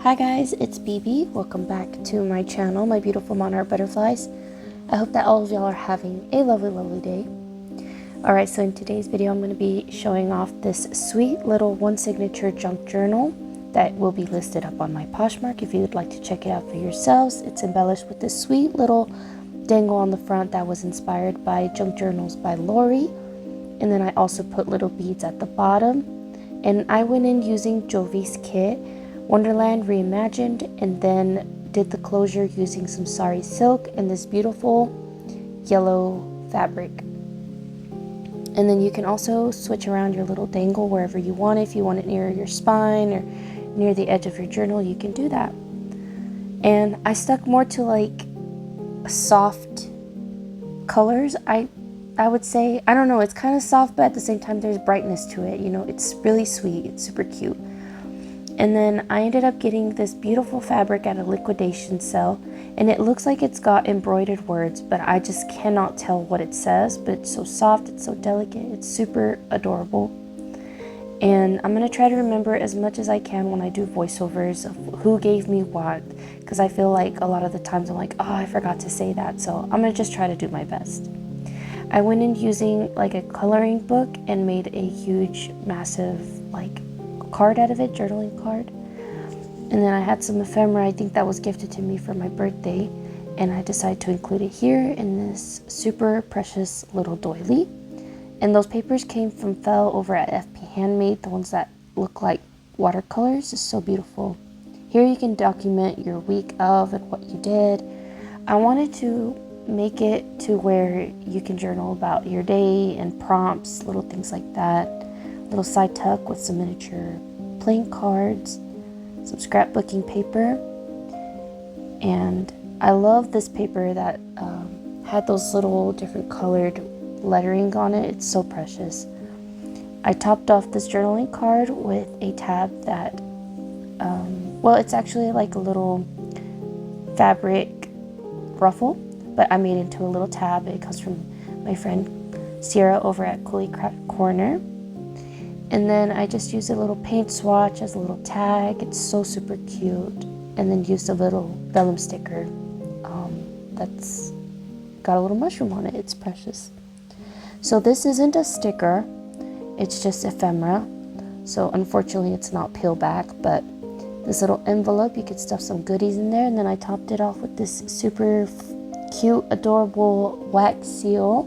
Hi guys, it's BB. Welcome back to my channel, my beautiful monarch butterflies. I hope that all of y'all are having a lovely day. Alright, so in today's video I'm going to be showing off this sweet little one signature junk journal that will be listed up on my Poshmark if you would like to check it out for yourselves. It's embellished with this sweet little dangle on the front that was inspired by Junk Journals by Lori. And then I also put little beads at the bottom. And I went in using Jovi's kit, Wonderland reimagined, and then did the closure using some sari silk and this beautiful yellow fabric. And then you can also switch around your little dangle wherever you want. If you want it near your spine or near the edge of your journal, you can do that. And I stuck more to like soft colors. I would say, I don't know, it's kind of soft, but at the same time there's brightness to it. You know, it's really sweet. It's super cute. And then I ended up getting this beautiful fabric at a liquidation sale, and it looks like it's got embroidered words, but I just cannot tell what it says. But it's so soft, it's so delicate, it's super adorable. And I'm going to try to remember as much as I can when I do voiceovers of who gave me what, because I feel like a lot of the times I'm like, oh, I forgot to say that. So I'm going to just try to do my best. I went in using like a coloring book and made a huge, massive like card out of it, journaling card. And then I had some ephemera, I think that was gifted to me for my birthday, and I decided to include it here in this super precious little doily. And those papers came from Fell over at FP Handmade, the ones that look like watercolors. It's so beautiful. Here you can document your week of and what you did. I wanted to make it to where you can journal about your day and prompts, little things like that. Little side tuck with some miniature playing cards, some scrapbooking paper. And I love this paper that had those little different colored lettering on it. It's so precious. I topped off this journaling card with a tab that well, it's actually like a little fabric ruffle, but I made it into a little tab. It comes from my friend Sierra over at Coolie Craft Corner. And then I just used a little paint swatch as a little tag. It's so super cute. And then used a little vellum sticker that's got a little mushroom on it. It's precious. So this isn't a sticker, it's just ephemera. So unfortunately it's not peel back, but this little envelope, you could stuff some goodies in there. And then I topped it off with this super cute, adorable wax seal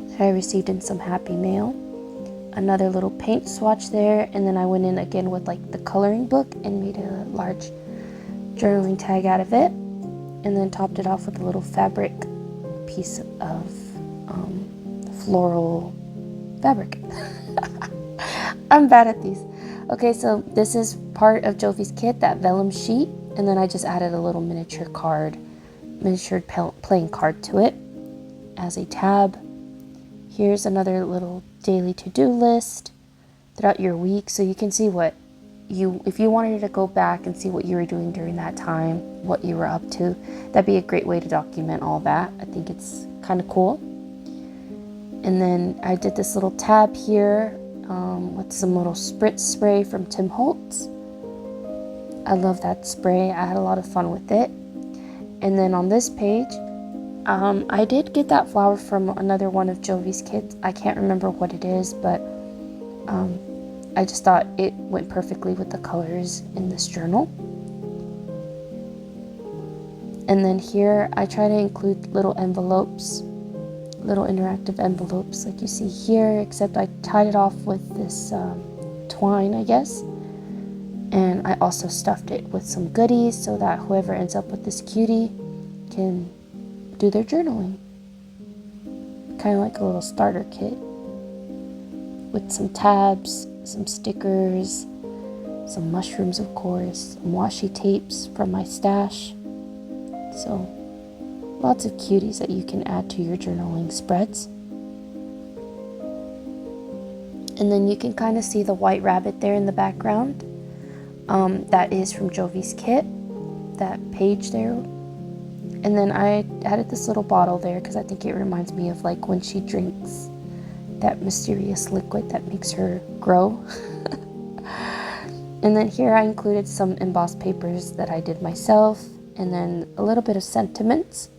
that I received in some happy mail. Another little paint swatch there, and then I went in again with like the coloring book and made a large journaling tag out of it, and then topped it off with a little fabric piece of floral fabric. I'm bad at these. Okay, so this is part of Jovi's kit, that vellum sheet, and then I just added a little miniature playing card to it as a tab. Here's another little daily to-do list throughout your week, so you can see what if you wanted to go back and see what you were doing during that time, what you were up to, that'd be a great way to document all that. I think it's kind of cool. And then I did this little tab here with some little spritz spray from Tim Holtz. I love that spray. I had a lot of fun with it. And then on this page, I did get that flower from another one of Jovi's kits. I can't remember what it is, but I just thought it went perfectly with the colors in this journal. And then here I try to include little envelopes, little interactive envelopes like you see here, except I tied it off with this twine, I guess. And I also stuffed it with some goodies so that whoever ends up with this cutie can do their journaling. Kind of like a little starter kit with some tabs, some stickers, some mushrooms, of course, some washi tapes from my stash. So lots of cuties that you can add to your journaling spreads. And then you can kind of see the white rabbit there in the background. That is from Jovi's kit, that page there. And then I added this little bottle there because I think it reminds me of like when she drinks that mysterious liquid that makes her grow. And then here I included some embossed papers that I did myself, and then a little bit of sentiments,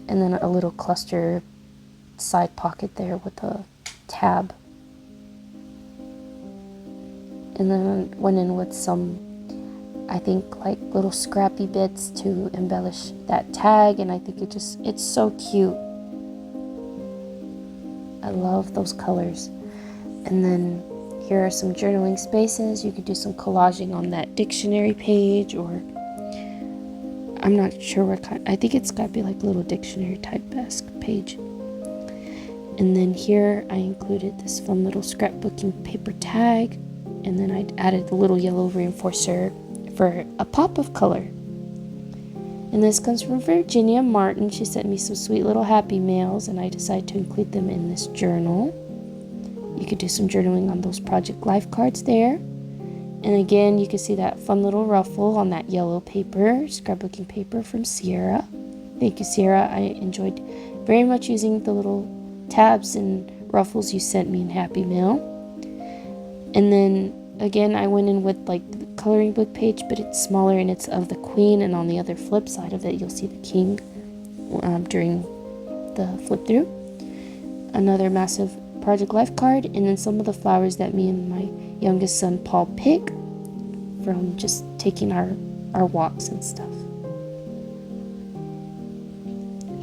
and then a little cluster side pocket there with a tab. And then went in with some, I think, like little scrappy bits to embellish that tag, and I think it's so cute. I love those colors. And then here are some journaling spaces. You could do some collaging on that dictionary page, or I'm not sure what kind. I think it's got to be like a little dictionary type-esque page. And then here I included this fun little scrapbooking paper tag, and then I added the little yellow reinforcer for a pop of color. And this comes from Virginia Martin. She sent me some sweet little happy mails, and I decided to include them in this journal. You could do some journaling on those project life cards there. And again, you can see that fun little ruffle on that yellow paper, scrapbooking paper from Sierra. Thank you, Sierra. I enjoyed very much using the little tabs and ruffles you sent me in Happy Mail. And then again, I went in with like the coloring book page, but it's smaller and it's of the queen, and on the other flip side of it you'll see the king during the flip through. Another massive project life card, and then some of the flowers that me and my youngest son Paul pick from just taking our walks and stuff.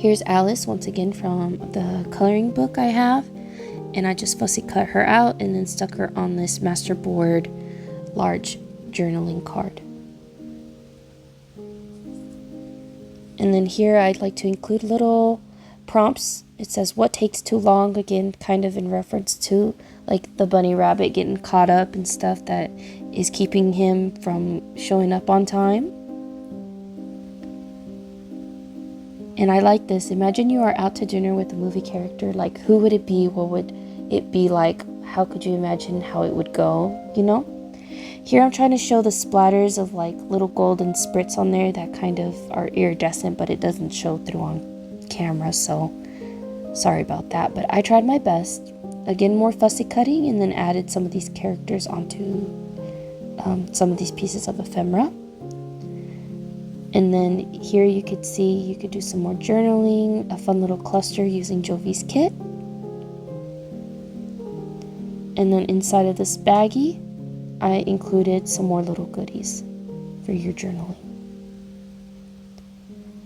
Here's Alice once again from the coloring book I have, and I just fussy cut her out and then stuck her on this masterboard large journaling card. And then here I'd like to include little prompts. It says, what takes too long? Again, kind of in reference to like the bunny rabbit getting caught up and stuff that is keeping him from showing up on time. And I like this. Imagine you are out to dinner with a movie character. Like, who would it be? What would it be like? How could you imagine how it would go, you know? Here I'm trying to show the splatters of like little golden spritz on there that kind of are iridescent, but it doesn't show through on camera, so sorry about that. But I tried my best. Again, more fussy cutting, and then added some of these characters onto some of these pieces of ephemera. And then here you could see you could do some more journaling, a fun little cluster using Jovi's kit. And then inside of this baggie, I included some more little goodies for your journaling.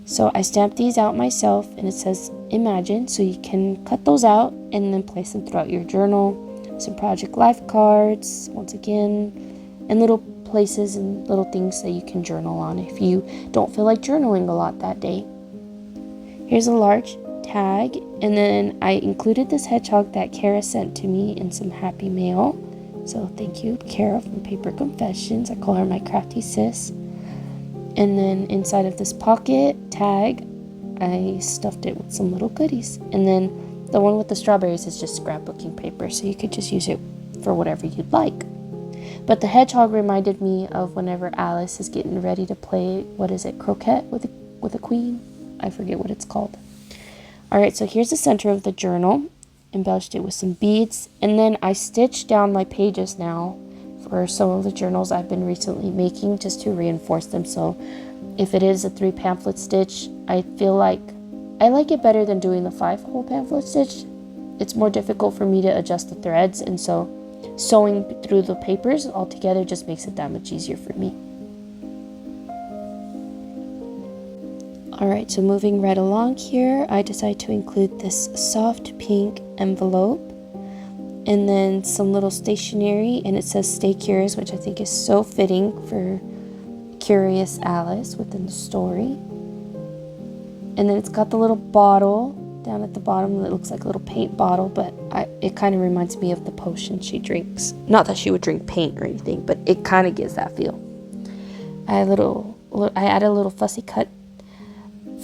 So I stamped these out myself, and it says imagine, so you can cut those out and then place them throughout your journal. Some project life cards, once again, and little places and little things that you can journal on if you don't feel like journaling a lot that day. Here's a large tag, and then I included this hedgehog that Kara sent to me in some happy mail. So thank you, Kara from Paper Confessions. I call her my crafty sis. And then inside of this pocket tag, I stuffed it with some little goodies. And then the one with the strawberries is just scrapbooking paper, so you could just use it for whatever you'd like. But the hedgehog reminded me of whenever Alice is getting ready to play, what is it, croquet with a queen? I forget what it's called. Alright, so here's the center of the journal. Embellished it with some beads, and then I stitched down my pages now for some of the journals I've been recently making, just to reinforce them. So if it is a 3 pamphlet stitch, I feel like I like it better than doing the 5 whole pamphlet stitch. It's more difficult for me to adjust the threads, and so sewing through the papers all together just makes it that much easier for me. Alright, so moving right along here, I decided to include this soft pink envelope, and then some little stationery, and it says stay curious, which I think is so fitting for Curious Alice within the story. And then it's got the little bottle down at the bottom that looks like a little paint bottle, but it kind of reminds me of the potion she drinks. Not that she would drink paint or anything, but it kind of gives that feel. I added a little fussy cut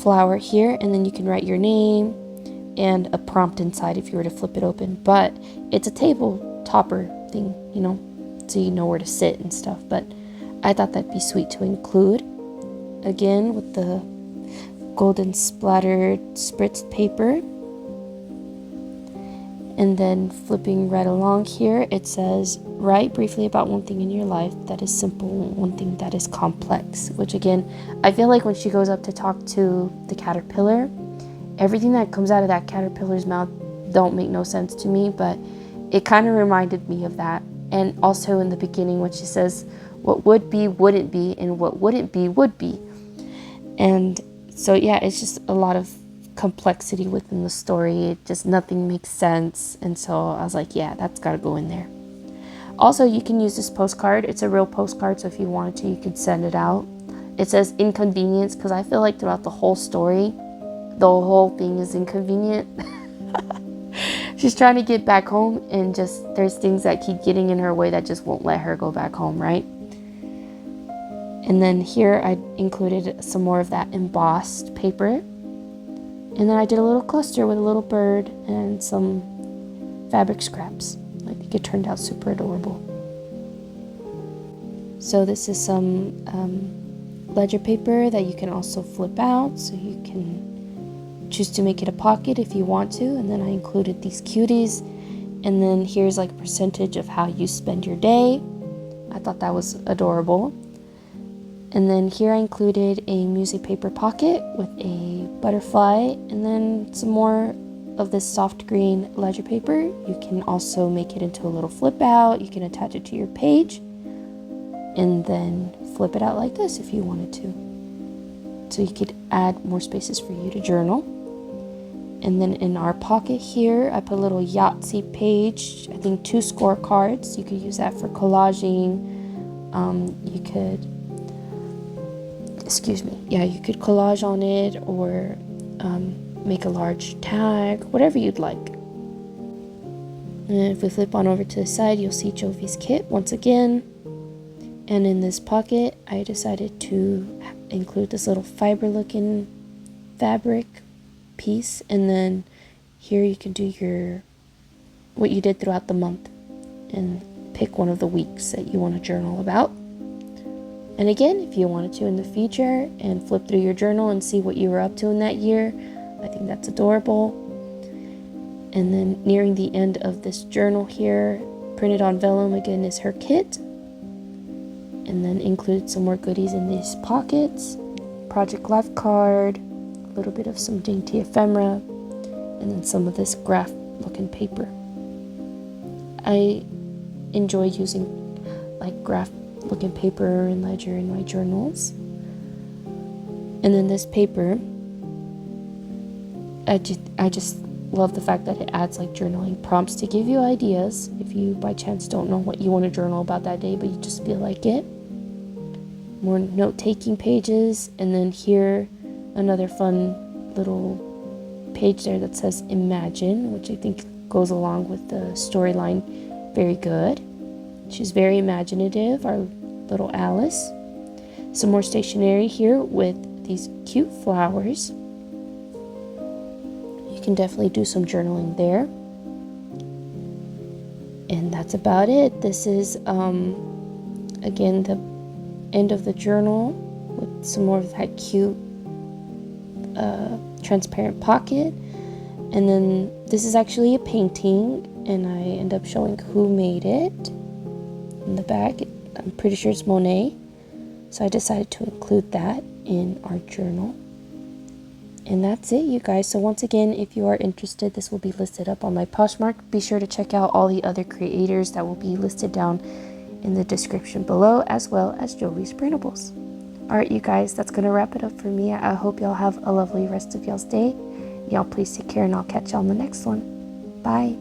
flower here, and then you can write your name and a prompt inside if you were to flip it open. But it's a table topper thing, you know, so you know where to sit and stuff. But I thought that'd be sweet to include. Again, with the golden splattered spritzed paper. And And then flipping right along here, it says, write briefly about one thing in your life that is simple, one thing that is complex. Which again, I feel like when she goes up to talk to the caterpillar, everything that comes out of that caterpillar's mouth don't make no sense to me, but it kind of reminded me of that. And also in the beginning when she says, what would be, wouldn't be, and what wouldn't be, would be. And so yeah, it's just a lot of complexity within the story. It just, nothing makes sense. And so I was like, yeah, that's got to go in there. Also, you can use this postcard. It's a real postcard, so if you wanted to, you could send it out. It says inconvenience, because I feel like throughout the whole story, the whole thing is inconvenient. She's trying to get back home, and just there's things that keep getting in her way that just won't let her go back home, right? And then here I included some more of that embossed paper. And then I did a little cluster with a little bird and some fabric scraps. I think it turned out super adorable. So this is some ledger paper that you can also flip out, so you can choose to make it a pocket if you want to. And then I included these cuties, and then here's like a percentage of how you spend your day. I thought that was adorable. And then here I included a music paper pocket with a butterfly, and then some more of this soft green ledger paper. You can also make it into a little flip out. You can attach it to your page and then flip it out like this if you wanted to. So you could add more spaces for you to journal. And then in our pocket here, I put a little Yahtzee page, I think 2 scorecards. You could use that for collaging. You could collage on it, or make a large tag, whatever you'd like. And if we flip on over to the side, you'll see Jovi's kit once again. And in this pocket, I decided to include this little fiber looking fabric piece. And then here you can do what you did throughout the month and pick one of the weeks that you want to journal about. And again, if you wanted to in the future and flip through your journal and see what you were up to in that year, I think that's adorable. And then nearing the end of this journal here, printed on vellum again is her kit. And then included some more goodies in these pockets. Project Life card, a little bit of some dainty ephemera, and then some of this graph looking paper. I enjoy using like graph looking paper and ledger in my journals. And then this paper, I just love the fact that it adds like journaling prompts to give you ideas if you by chance don't know what you want to journal about that day, but you just feel like it. More note-taking pages, and then here another fun little page there that says imagine, which I think goes along with the storyline very good. She's very imaginative, our little Alice. Some more stationery here with these cute flowers. You can definitely do some journaling there. And that's about it. This is again the end of the journal with some more of that cute transparent pocket. And then this is actually a painting, and I end up showing who made it in the back. I'm pretty sure it's Monet, so I decided to include that in our journal. And that's it, you guys. So once again, if you are interested, this will be listed up on my Poshmark. Be sure to check out all the other creators that will be listed down in the description below, as well as Jovi's printables. Alright, you guys, that's gonna wrap it up for me. I hope y'all have a lovely rest of y'all's day. Y'all please take care, and I'll catch y'all on the next one. Bye.